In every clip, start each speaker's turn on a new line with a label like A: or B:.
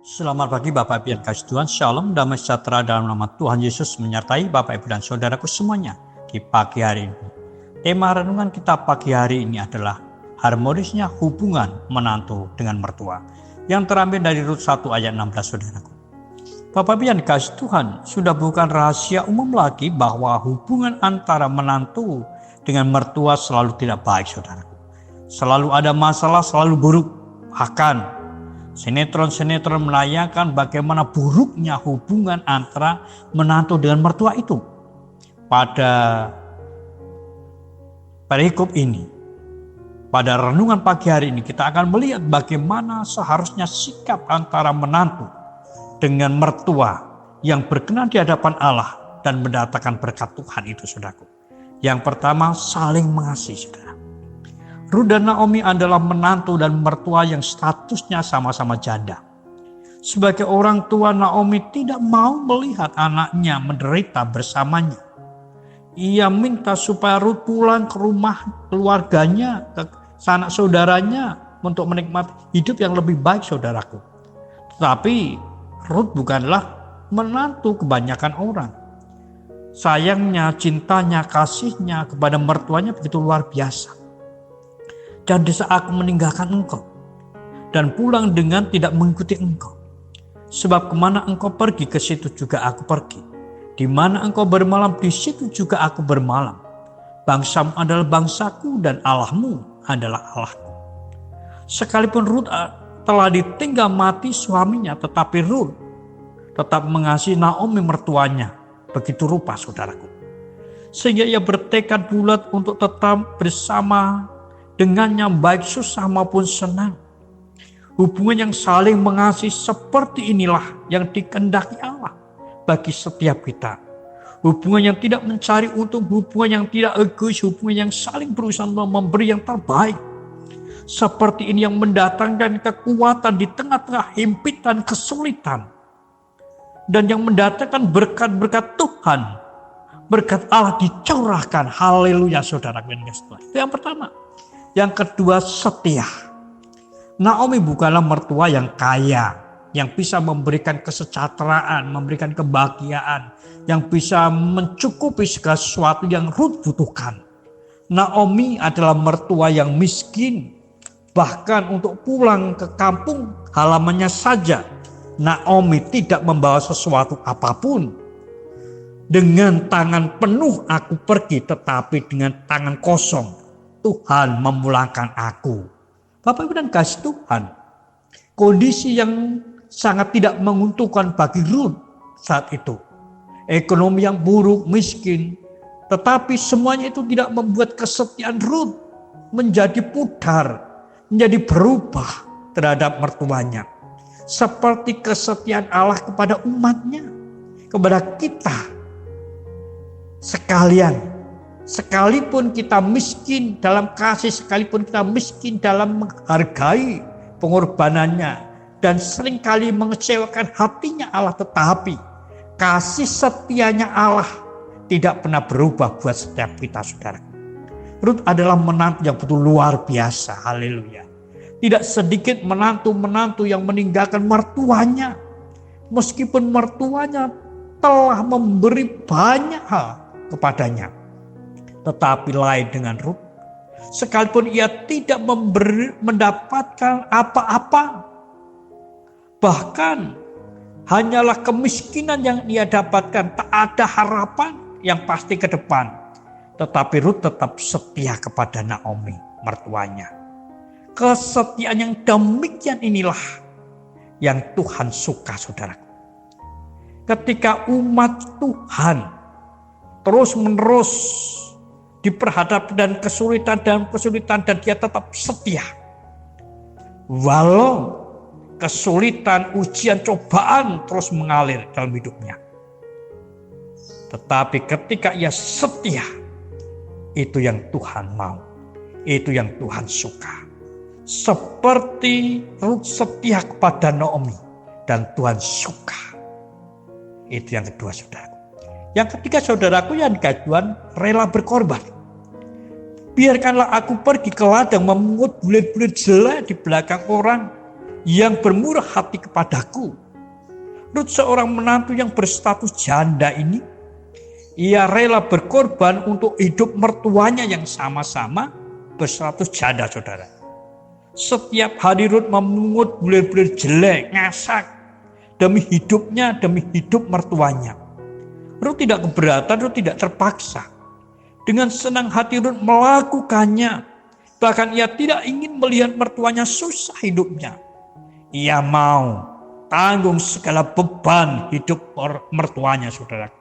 A: Selamat pagi Bapak Ibu yang kasih Tuhan, Shalom, damai sejahtera dalam nama Tuhan Yesus menyertai Bapak Ibu dan Saudaraku semuanya di pagi hari ini. Tema renungan kita pagi hari ini adalah harmonisnya hubungan menantu dengan mertua, yang terambil dari Rut 1 ayat 16 Saudaraku. Bapak Ibu yang kasih Tuhan, sudah bukan rahasia umum lagi bahwa hubungan antara menantu dengan mertua selalu tidak baik Saudaraku. Selalu ada masalah, selalu buruk, bahkan sinetron-sinetron menayangkan bagaimana buruknya hubungan antara menantu dengan mertua itu. Pada perikop ini, pada renungan pagi hari ini kita akan melihat bagaimana seharusnya sikap antara menantu dengan mertua yang berkenan di hadapan Allah dan mendatangkan berkat Tuhan itu, saudaraku. Yang pertama, saling mengasihi, saudara. Rut dan Naomi adalah menantu dan mertua yang statusnya sama-sama janda. Sebagai orang tua, Naomi tidak mau melihat anaknya menderita bersamanya. Ia minta supaya Rut pulang ke rumah keluarganya, ke sanak saudaranya untuk menikmati hidup yang lebih baik, saudaraku. Tetapi Rut bukanlah menantu kebanyakan orang. Sayangnya, cintanya, kasihnya kepada mertuanya begitu luar biasa. Dan di saat aku meninggalkan engkau dan pulang dengan tidak mengikuti engkau. Sebab kemana engkau pergi, ke situ juga aku pergi. Di mana engkau bermalam, di situ juga aku bermalam. Bangsamu adalah bangsaku dan Allahmu adalah Allahku. Sekalipun Rut telah ditinggal mati suaminya, tetapi Rut tetap mengasihi Naomi mertuanya. Begitu rupa, saudaraku. Sehingga ia bertekad bulat untuk tetap bersama dengannya baik susah maupun senang. Hubungan yang saling mengasihi seperti inilah yang dikehendaki Allah bagi setiap kita. Hubungan yang tidak mencari untung, hubungan yang tidak egois, hubungan yang saling berusaha memberi yang terbaik. Seperti ini yang mendatangkan kekuatan di tengah-tengah himpitan kesulitan. Dan yang mendatangkan berkat-berkat Tuhan. Berkat Allah dicurahkan. Haleluya, saudara. Itu yang pertama. Yang kedua, setia. Naomi bukanlah mertua yang kaya, yang bisa memberikan kesejahteraan, memberikan kebahagiaan, yang bisa mencukupi segala sesuatu yang Rut butuhkan. Naomi adalah mertua yang miskin, bahkan untuk pulang ke kampung halamannya saja, Naomi tidak membawa sesuatu apapun. Dengan tangan penuh aku pergi, tetapi dengan tangan kosong Tuhan memulangkan aku. Bapak Ibu dan kasih Tuhan, kondisi yang sangat tidak menguntungkan bagi Rut saat itu. Ekonomi yang buruk, miskin, tetapi semuanya itu tidak membuat kesetiaan Rut menjadi pudar, menjadi berubah terhadap mertuanya. Seperti kesetiaan Allah kepada umatnya, kepada kita sekalian. Sekalipun kita miskin dalam kasih, sekalipun kita miskin dalam menghargai pengorbanannya, dan seringkali mengecewakan hatinya Allah, tetapi kasih setianya Allah tidak pernah berubah buat setiap kita, saudara. Rut adalah menantu yang betul luar biasa, haleluya. Tidak sedikit menantu-menantu yang meninggalkan mertuanya, meskipun mertuanya telah memberi banyak hal kepadanya. Tetapi lain dengan Rut, sekalipun ia tidak mendapatkan apa-apa, bahkan hanyalah kemiskinan yang ia dapatkan, tak ada harapan yang pasti ke depan. Tetapi Rut tetap setia kepada Naomi, mertuanya. Kesetiaan yang demikian inilah yang Tuhan suka, saudaraku. Ketika umat Tuhan terus-menerus diperhadapkan dan kesulitan dan dia tetap setia. Walau kesulitan, ujian, cobaan terus mengalir dalam hidupnya. Tetapi ketika ia setia, itu yang Tuhan mau. Itu yang Tuhan suka. Seperti Rut setia kepada Naomi dan Tuhan suka. Itu yang kedua, saudara. Yang ketiga, saudaraku, yang kedua rela berkorban. Biarkanlah aku pergi ke ladang memungut bulir-bulir jelek di belakang orang yang bermurah hati kepadaku. Rut, seorang menantu yang berstatus janda ini, ia rela berkorban untuk hidup mertuanya yang sama-sama berstatus janda, saudara. Setiap hari Rut memungut bulir-bulir jelek, ngasak, demi hidupnya, demi hidup mertuanya. Rut tidak keberatan, Rut tidak terpaksa. Dengan senang hati Rut melakukannya. Bahkan ia tidak ingin melihat mertuanya susah hidupnya. Ia mau tanggung segala beban hidup mertuanya, saudara.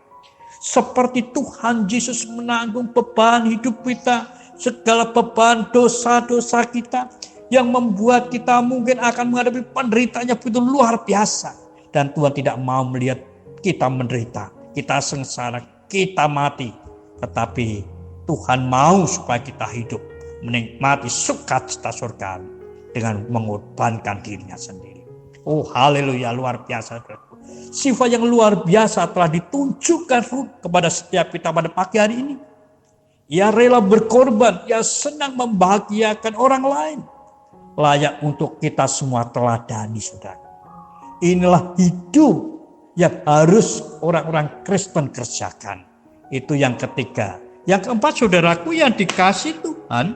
A: Seperti Tuhan Yesus menanggung beban hidup kita, segala beban dosa-dosa kita yang membuat kita mungkin akan menghadapi penderitaannya begitu luar biasa. Dan Tuhan tidak mau melihat kita menderita, kita sengsara, kita mati. Tetapi Tuhan mau supaya kita hidup, menikmati sukacita surga dengan mengorbankan dirinya sendiri. Oh haleluya, luar biasa. Sifat yang luar biasa telah ditunjukkan Rut kepada setiap kita pada pagi hari ini. Ia rela berkorban, ia senang membahagiakan orang lain. Layak untuk kita semua teladani, saudara. Inilah hidup yang harus orang-orang Kristen kerjakan. Itu yang ketiga. Yang keempat, saudaraku yang dikasih Tuhan,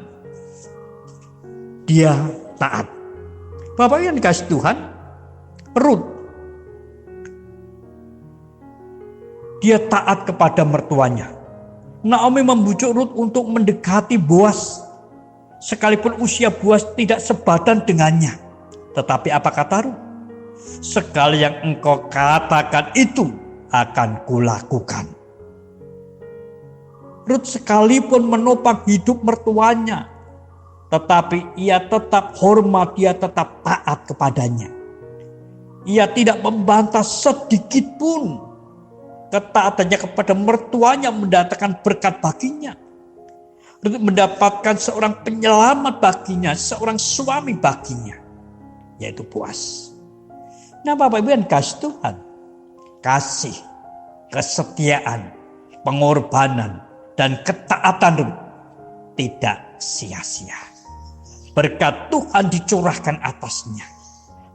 A: dia taat. Bapak yang dikasih Tuhan, Rut, dia taat kepada mertuanya. Naomi membujuk Rut untuk mendekati Boas, sekalipun usia Boas tidak sebadan dengannya. Tetapi apa kata Rut? Segala yang engkau katakan itu akan kulakukan. Rut sekalipun menopang hidup mertuanya, tetapi ia tetap hormat, ia tetap taat kepadanya. Ia tidak membantah sedikit pun. Ketaatannya kepada mertuanya mendatangkan berkat baginya. Rut mendapatkan seorang penyelamat baginya, seorang suami baginya, yaitu Boas. Nah, Bapak Ibu yang kasih Tuhan, kasih, kesetiaan, pengorbanan, dan ketaatan Rut tidak sia-sia. Berkat Tuhan dicurahkan atasnya.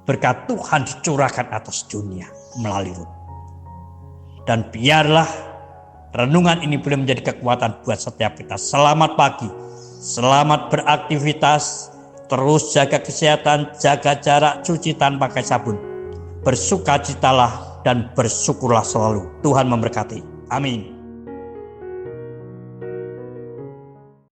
A: Berkat Tuhan dicurahkan atas dunia melalui Rut. Dan biarlah renungan ini boleh menjadi kekuatan buat setiap kita. Selamat pagi, selamat beraktivitas, terus jaga kesehatan, jaga jarak, cuci tangan pakai sabun. Bersukacitalah dan bersyukurlah selalu. Tuhan memberkati. Amin.